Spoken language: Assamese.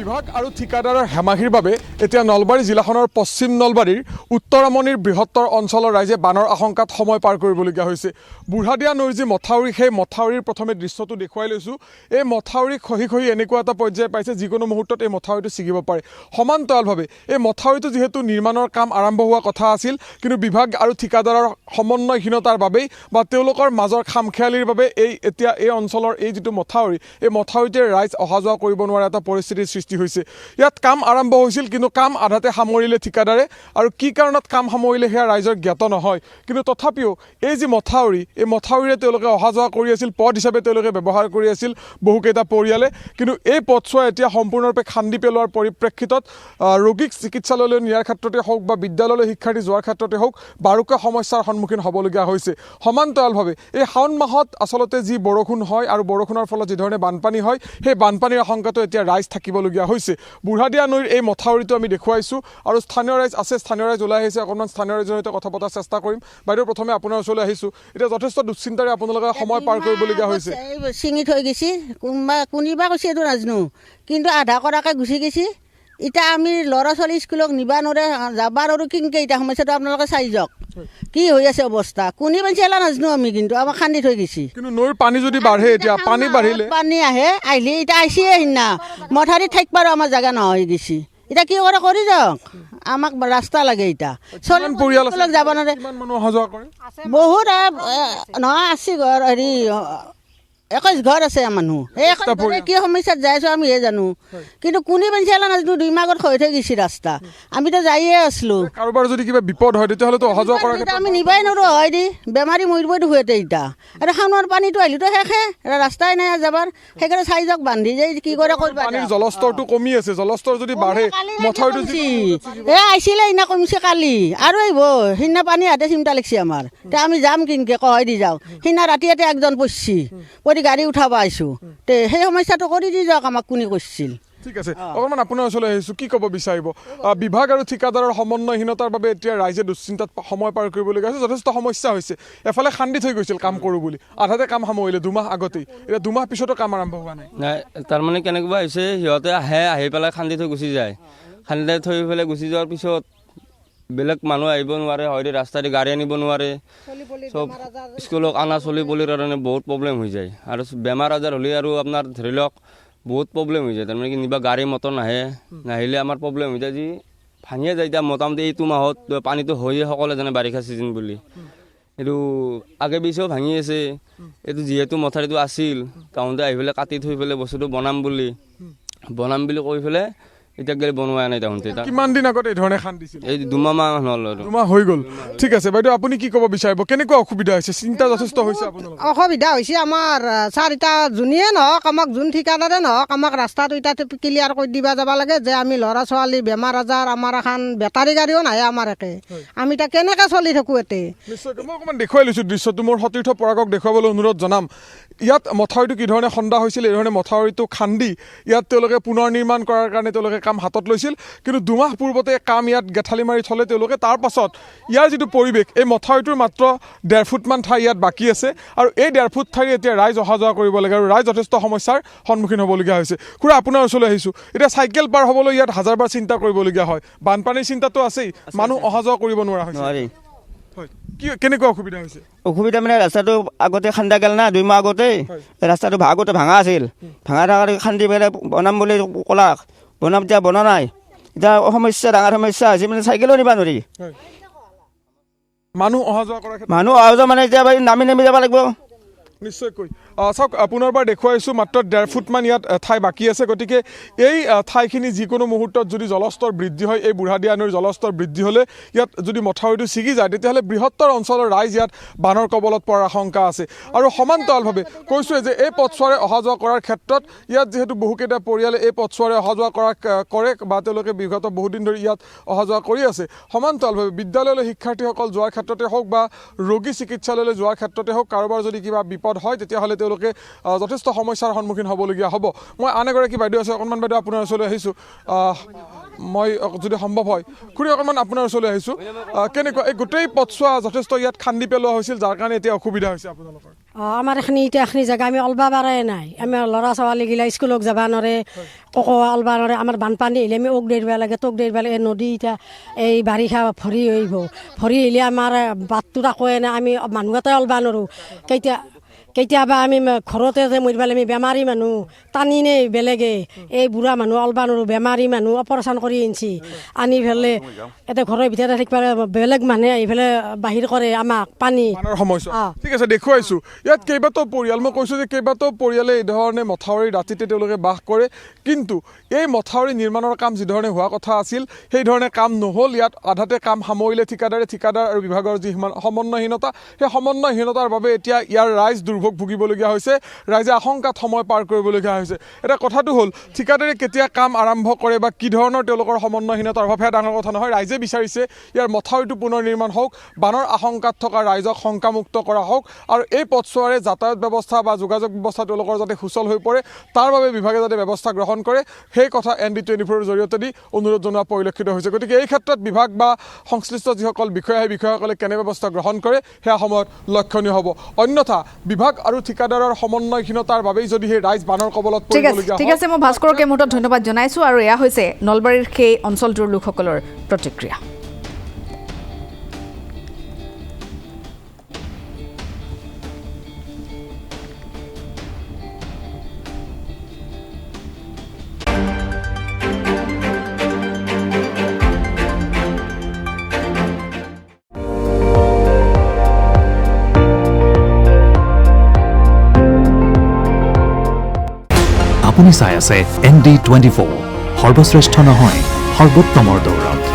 বিভাগ আৰু ঠিকাদাৰৰ হেমাহিৰ বাবে এতিয়া নলবাৰী জিলাখনৰ পশ্চিম নলবাৰীৰ উত্তৰামণিৰ বৃহত্তৰ অঞ্চলৰ ৰাইজে বানৰ আশংকাত সময় পাৰ কৰিবলগীয়া হৈছে। বুঢ়াদিয়া নৈৰ যি মথাউৰি, সেই মথাউৰিৰ প্ৰথমে দৃশ্যটো দেখুৱাই লৈছোঁ। এই মথাউৰি খহি খহি এনেকুৱা এটা পৰ্যায় পাইছে যিকোনো মুহূৰ্তত এই মথাউৰিটো ছিগিব পাৰে। সমান্তৰালভাৱে এই মথাউৰিটো যিহেতু নিৰ্মাণৰ কাম আৰম্ভ হোৱা কথা আছিল, কিন্তু বিভাগ আৰু ঠিকাদাৰৰ সমন্বয়হীনতাৰ বাবেই বা তেওঁলোকৰ মাজৰ খামখেয়ালিৰ বাবে এতিয়া এই অঞ্চলৰ এই যিটো মথাউৰি, এই মথাউৰিতে ৰাইজ অহা যোৱা কৰিব নোৱাৰা এটা পৰিস্থিতিৰ সৃষ্টি হৈছে। ইয়াত কাম আৰম্ভ হৈছিল, কিন্তু কাম আধাতে সামৰিলে ঠিকাদাৰে, আৰু কি কাৰণত কাম সামৰিলে সেয়া ৰাইজৰ জ্ঞাত নহয়। কিন্তু তথাপিও এই যি মথাউৰি, এই মথাউৰিৰে তেওঁলোকে অহা যোৱা কৰি আছিল, পথ হিচাপে তেওঁলোকে ব্যৱহাৰ কৰি আছিল বহুকেইটা পৰিয়ালে। কিন্তু এই পথছোৱা এতিয়া সম্পূৰ্ণৰূপে খান্দি পেলোৱাৰ পৰিপ্ৰেক্ষিতত ৰোগীক চিকিৎসালয়লৈ নিয়াৰ ক্ষেত্ৰতে হওক বা বিদ্যালয়লৈ শিক্ষাৰ্থী যোৱাৰ ক্ষেত্ৰতে হওক বাৰুকৈ সমস্যাৰ সন্মুখীন হ'বলগীয়া হৈছে। সমান্তৰালভাৱে এই শাওণ মাহত আচলতে যি বৰষুণ হয় আৰু বৰষুণৰ ফলত যিধৰণে বানপানী হয়, সেই বানপানীৰ আশংকাটো এতিয়া ৰাইজ থাকিবলগীয়া হৈছে। বুঢ়াদিয়া নৈৰ এই মথাউৰিটো আমি দেখুৱাইছোঁ আৰু স্থানীয় ৰাইজ আছে, স্থানীয় ৰাইজ ওলাই আহিছে। অকণমান স্থানীয় ৰাইজৰ সৈতে কথা পতাৰ চেষ্টা কৰিম। বাইদেউ, প্ৰথমে আপোনাৰ ওচৰলৈ আহিছোঁ। এতিয়া যথেষ্ট দুশ্চিন্তাৰে আপোনালোকে সময় পাৰ কৰিবলগীয়া হৈছে। ছিঙি থৈ গৈছে, কোনোবা কৈছে এইটো নাজানো, কিন্তু আধা কৰাকৈ গুচি গৈছে। এতিয়া আমি ল'ৰা ছোৱালী স্কুলক নিবা নোৱাৰে, যাবা নোৱাৰোঁ। কিনকে এতিয়া সমস্যাটো আপোনালোকে চাই যাওক কি হৈ আছে অৱস্থা। কোনে পাইছে এলা নাজানো আমি, কিন্তু আমাক খান্দি থৈ গৈছে। কিন্তু নৈৰ পানী যদি বাঢ়ে, এতিয়া পানী বাঢ়িলে পানী আহিলে এতিয়া আহিছে সিদিনা মথাউৰিত থাকিব আৰু আমাৰ জেগা নহয় গৈছে। এতিয়া কি কৰে কৰি যাওক, আমাক ৰাস্তা লাগে। এতিয়া পৰিয়াল যাব নোৱাৰে, মানুহ অহা যোৱা কৰে বহুত নহয় আছে ঘৰ, 21 ঘৰ আছে মানুহ। এই কি সমস্যাত যাই আছো আমিহে জানো, কিন্তু কোনে পাইছে এলা নাজানো। 2 মাহ আগত হৈ থৈ গৈছে ৰাস্তা, আমিতো যায়ে আছিলো। কাৰোবাৰ যদি কিবা বিপদ হয় তেতিয়াহ'লেতো অহা যোৱা কৰা আমি নিবাই নোৱাৰো, হয় দি বেমাৰী মৰিবই দেখোঁতে। এতিয়া আৰু শাওণৰ পানীটো আহিলেতো শেষে, ৰাস্তাই নাই যাবাৰ। সেইকাৰণে চাই যাওক বান্ধি যায় কি কৰে কৰিব। পানীৰ জলস্তৰটো কমি আছে, জলস্তৰ যদি বাঢ়ে মথাউৰিটো আহিছিলে সিদিনা কমিছে কালি আৰু আহিব। সিদিনা পানী হাতে চিন্তা লাগিছে আমাৰ। এতিয়া আমি যাম কিনকে কয় দি যাওঁ। সিদিনা ৰাতি ইয়াতে একজন পচছি পৰি গাড়ী উঠাব আহিছোঁ, তে সেই সমস্যাটো কৰি দি যাওক আমাক কোনে কৈছিল। ঠিক আছে, অকণমান আপোনাৰ ওচৰলৈ আহিছোঁ। কি ক'ব বিচাৰিব? বিভাগ আৰু ঠিকাদাৰৰ সমন্বয়হীনতাৰ বাবে এতিয়া ৰাইজে দুশ্চিন্তাত সময় পাৰ কৰিবলগীয়া হৈছে। যথেষ্ট সমস্যা হৈছে। এফালে খান্দি থৈ গৈছিল কাম কৰোঁ বুলি, আধাতে কাম সামৰিলে 2 মাহ আগতেই। এতিয়া 2 মাহ পিছতো কাম আৰম্ভ হোৱা নাই। তাৰমানে কেনেকুৱা হৈছে, সিহঁতে আহি পেলাই খান্দি থৈ গুচি যায়। খান্দি থৈ পেলাই গুচি যোৱাৰ পিছত বেলেগ মানুহ আহিব নোৱাৰে, হয়তো ৰাস্তাদি গাড়ী আনিব নোৱাৰে। চব স্কুলক অনা চলি পলিৰ কাৰণে বহুত প্ৰব্লেম হৈ যায়। আৰু বেমাৰ আজাৰ হ'লে আৰু আপোনাৰ ধৰি লওক বহুত প্ৰব্লেম হৈ যায়। তাৰমানে কি নিবা গাড়ী মটৰ নাহিলে আমাৰ প্ৰব্লেম হৈ যায়, যি ভাঙিয়ে যায়। এতিয়া মোটামুটি এইটো মাহত পানীটো হয়েই, সকলোৱে জানে বাৰিষা ছিজন বুলি। এইটো আগে পিছেও ভাঙি আছে। এইটো যিহেতু মথাউৰিটো আছিল, তাহোঁতে আহি পেলাই কাটি থৈ পেলাই বস্তুটো বনাম বুলি কৈ পেলাই এতিয়া গেলি বনোৱা নাই। তাহোঁতে কিমান দিন আগত এই ধৰণে খান্দিছিল? এই 2 মাহ হ'ল আৰু 2 মাহ হৈ গ'ল। ঠিক আছে বাইদেউ, আপুনি কি ক'ব বিচাৰিব? কেনেকুৱা অসুবিধা হৈছে? চিন্তা যথেষ্ট হৈছে আপোনালোকৰ? অসুবিধা হৈছে আমাৰ ছাৰ। এতিয়া যোনে নহওক, আমাক যোন ঠিকাদাৰে নহওক, আমাক ৰাস্তাটো এতিয়া ক্লিয়াৰ কৰি দিবা যাব লাগে। যে আমি ল'ৰা ছোৱালী বেমাৰ আজাৰ, আমাৰ এখন বেটাৰী গাড়ীও নাহে আমাৰ একে। আমি এতিয়া কেনেকৈ চলি থাকোঁ এতে? নিশ্চয়কৈ মই অকণমান দেখুৱাই লৈছোঁ দৃশ্যটো। মোৰ সতীৰ্থ পৰাগক দেখুৱাবলৈ অনুৰোধ জনাম। ইয়াত মথাউৰিটো কি ধৰণে খন্দা হৈছিল, এই ধৰণে মথাউৰিটো খান্দি ইয়াত তেওঁলোকে পুনৰ নিৰ্মাণ কৰাৰ কাৰণে তেওঁলোকে কাম হাতত লৈছিল। কিন্তু 2 মাহ পূৰ্বতে কাম ইয়াত গেঠালি মাৰি থ'লে তেওঁলোকে। তাৰ পাছত ইয়াৰ যিটো পৰিৱেশ, এই মথাউৰিটোৰ মাত্ৰ 1.5 ফুটমান ঠাই ইয়াত বাকী আছে, আৰু এই 1.5 ফুট ঠাইৰে এতিয়া ৰাইজ অহা যোৱা কৰিব লাগে, আৰু ৰাইজ যথেষ্ট সমস্যাৰ সন্মুখীন হ'বলগীয়া হৈছে। খুৰা, আপোনাৰ ওচৰলৈ আহিছোঁ। এতিয়া চাইকেল পাৰ হ'বলৈ ইয়াত হাজাৰবাৰ চিন্তা কৰিবলগীয়া হয়। বানপানীৰ চিন্তাটো আছেই, মানুহ অহা যোৱা কৰিব নোৱাৰা হৈছে। কেনেকুৱা অসুবিধা হৈছে? অসুবিধা মানে ৰাস্তাটো আগতে খান্দা গেল না, 2 মাহ আগতে ৰাস্তাটো আগতে ভাঙা আছিল। ভাঙা থকাৰ খান্দি পেলাই বনাম বুলি ক'লাক, এতিয়া বনা নাই। এতিয়া সমস্যা, ডাঙৰ সমস্যা হৈছে মানে চাইকেলো নিবা নোৱাৰি। মানুহ অহা যোৱা মানে এতিয়া নামি যাব লাগিব। নিশ্চয়কৈ চাওক, পুনৰবাৰ দেখুৱাইছোঁ মাত্ৰ 1.5 ফুটমান ইয়াত ঠাই বাকী আছে। গতিকে এই ঠাইখিনি যিকোনো মুহূৰ্তত যদি জলস্তৰ বৃদ্ধি হয়, এই বুঢ়াদিয়া নৈৰ জলস্তৰ বৃদ্ধি হ'লে ইয়াত যদি মথাউৰিটো ছিগি যায়, তেতিয়াহ'লে বৃহত্তৰ অঞ্চলৰ ৰাইজ ইয়াত বানৰ কবলত পৰাৰ আশংকা আছে। আৰু সমান্তৰালভাৱে কৈছোঁৱে যে এই পথছোৱাৰে অহা যোৱা কৰাৰ ক্ষেত্ৰত ইয়াত যিহেতু বহুকেইটা পৰিয়ালে এই পথছোৱাৰে অহা যোৱা কৰে বা তেওঁলোকে বিগত বহুদিন ধৰি ইয়াত অহা যোৱা কৰি আছে। সমান্তৰালভাৱে বিদ্যালয়লৈ শিক্ষাৰ্থীসকল যোৱাৰ ক্ষেত্ৰতে হওক বা ৰোগী চিকিৎসালয়লৈ যোৱাৰ ক্ষেত্ৰতে হওক, কাৰোবাৰ যদি কিবা বিপদ হয় তেতিয়াহ'লে তেওঁলোকে যথেষ্ট সমস্যাৰ সন্মুখীন হ'বলগীয়া হ'ব। মই আন এগৰাকী বাইদেউ আছে, অকণমান বাইদেউ আপোনাৰ ওচৰলৈ আহিছোঁ। মই যদি সম্ভৱ হয় খুৰী অকণমান আপোনাৰ ওচৰলৈ আহিছোঁ কেনেকুৱা এই গোটেই পথছোৱা যথেষ্ট ইয়াত খান্দি পেলোৱা হৈছিল যাৰ কাৰণে এতিয়া অসুবিধা হৈছে আপোনালোকৰ আমাৰ এইখিনি জেগা আমি অলবা পাৰাই নাই আমাৰ ল'ৰা ছোৱালীগিলা স্কুলত যাব নোৱাৰে ককো অলবা নোৱাৰে আমাৰ বানপানী আহিলে আমি ওক দেৰিব লাগে তোক দেৰিব লাগে নদী এতিয়া এই বাৰিষা ভৰি আহিব ভৰি আহিলে আমাৰ বাটটোত আকৌ এনে আমি মানুহ এটাই অলবা নোৱাৰোঁ কেতিয়াবা আমি ঘৰতে যে মৰিব লাগে আমি বেমাৰী মানুহ টানি নে বেলেগে এই বুঢ়া মানুহ অলবা নোৱাৰোঁ বেমাৰী মানুহ অপাৰেশ্যন কৰি আনি পেলাই এতিয়া ঘৰৰ ভিতৰতে থাকিব বেলেগ মানুহে আহি পেলাই বাহিৰ কৰে আমাক পানী বানৰ সমস্যা ঠিক আছে দেখুৱাইছোঁ ইয়াত কেইবাটাও পৰিয়াল মই কৈছোঁ যে কেইবাটাও পৰিয়ালে এই ধৰণে মথাউৰি ৰাতিতে তেওঁলোকে বাস কৰে কিন্তু এই মথাউৰি নিৰ্মাণৰ কাম যিধৰণে হোৱা কথা আছিল সেইধৰণে কাম নহ'ল ইয়াত আধাতে কাম সামৰিলে ঠিকাদাৰ আৰু বিভাগৰ যি সমন্বয়হীনতা সেই সমন্বয়হীনতাৰ বাবে এতিয়া ইয়াৰ ৰাইজ দুৰ্ভোগ ভুগিবলগীয়া হৈছে ৰাইজে আশংকাত সময় পাৰ কৰিবলগীয়া হৈছে এটা কথাটো হ'ল ঠিকাদাৰে কেতিয়া কাম আৰম্ভ কৰে বা কি ধৰণৰ তেওঁলোকৰ সমন্বয়হীনতাৰ অভাৱ সেয়া ডাঙৰ কথা নহয় ৰাইজে বিচাৰিছে ইয়াৰ মথাউৰিটো পুনৰ নিৰ্মাণ হওক বানৰ আশংকাত থকা ৰাইজক শংকামুক্ত কৰা হওক আৰু এই পথছোৱাৰে যাতায়াত ব্যৱস্থা বা যোগাযোগ ব্যৱস্থা তেওঁলোকৰ যাতে সুচল হৈ পৰে তাৰ বাবে বিভাগে যাতে ব্যৱস্থা গ্ৰহণ কৰে সেই কথা ND24ৰ জৰিয়তে দি অনুৰোধ জনোৱা পৰিলক্ষিত হৈছে গতিকে এই ক্ষেত্ৰত বিভাগ বা সংশ্লিষ্ট যিসকল বিষয়াসকলে কেনে ব্যৱস্থা গ্ৰহণ কৰে সেয়া সময়ত লক্ষণীয় হ'ব অন্যথা বিভাগ আৰু ঠিকাদাৰৰ সমন্বয়হীনতাৰ বাবেই যদি সেই ৰাইজ বানৰ কবলত পৰিবলগীয়া ঠিক আছে মই ভাস্কৰক এই মুহূৰ্তত ধন্যবাদ জনাইছোঁ আৰু এয়া হৈছে নলবাৰীৰ সেই অঞ্চলটোৰ লোকসকলৰ প্ৰতিক্ৰিয়া আপুনি চাই আছে ND24 সৰ্বশ্ৰেষ্ঠ নহয় সৰ্বোত্তমৰ দৌৰত